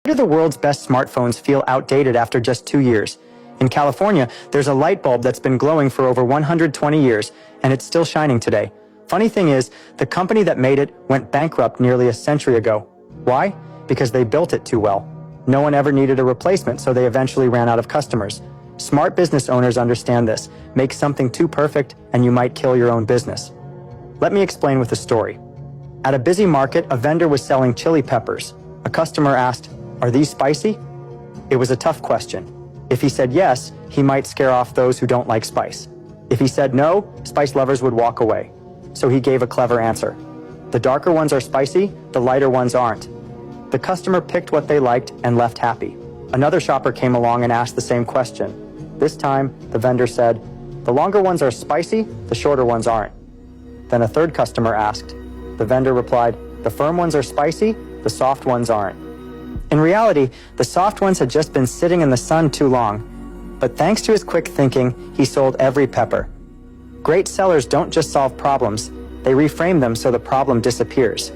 Why do the world's best smartphones feel outdated after just 2 years? In California, there's a light bulb that's been glowing for over 120 years, and it's still shining today. Funny thing is, the company that made it went bankrupt nearly a century ago. Why? Because they built it too well. No one ever needed a replacement, so they eventually ran out of customers. Smart business owners understand this. Make something too perfect, and you might kill your own business. Let me explain with a story. At a busy market, a vendor was selling chili peppers. A customer asked, "Are these spicy?" It was a tough question. If he said yes, he might scare off those who don't like spice. If he said no, spice lovers would walk away. So he gave a clever answer. The darker ones are spicy, the lighter ones aren't. The customer picked what they liked and left happy. Another shopper came along and asked the same question. This time, the vendor said, "The longer ones are spicy, the shorter ones aren't." Then a third customer asked. The vendor replied, "The firm ones are spicy, the soft ones aren't." In reality, the soft ones had just been sitting in the sun too long. But thanks to his quick thinking, he sold every pepper. Great sellers don't just solve problems, they reframe them so the problem disappears.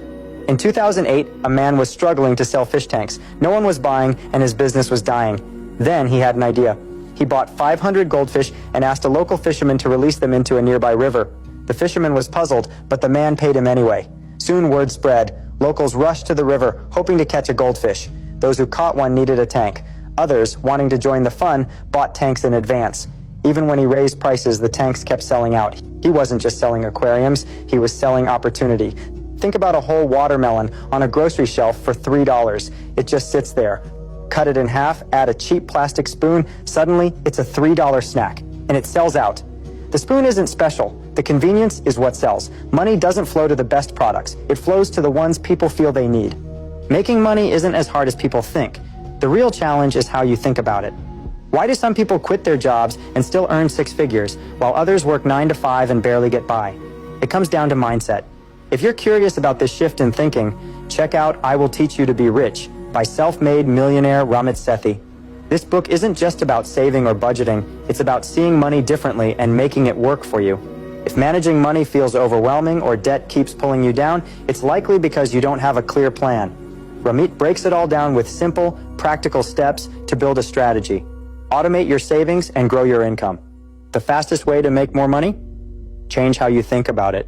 In 2008, a man was struggling to sell fish tanks. No one was buying, and his business was dying. Then he had an idea. He bought 500 goldfish and asked a local fisherman to release them into a nearby river. The fisherman was puzzled, but the man paid him anyway. Soon word spread. Locals rushed to the river, hoping to catch a goldfish. Those who caught one needed a tank. Others, wanting to join the fun, bought tanks in advance. Even when he raised prices, the tanks kept selling out. He wasn't just selling aquariums, he was selling opportunity. Think about a whole watermelon on a grocery shelf for $3. It just sits there. Cut it in half, add a cheap plastic spoon, suddenly it's a $3 snack, and it sells out. The spoon isn't special. The convenience is what sells. Money doesn't flow to the best products. It flows to the ones people feel they need. Making money isn't as hard as people think. The real challenge is how you think about it. Why do some people quit their jobs and still earn 6 figures, while others work 9 to 5 and barely get by? It comes down to mindset. If you're curious about this shift in thinking, check out I Will Teach You to Be Rich by self-made millionaire Ramit Sethi. This book isn't just about saving or budgeting, it's about seeing money differently and making it work for you. If managing money feels overwhelming or debt keeps pulling you down, it's likely because you don't have a clear plan. Ramit breaks it all down with simple, practical steps to build a strategy. Automate your savings and grow your income. The fastest way to make more money? Change how you think about it.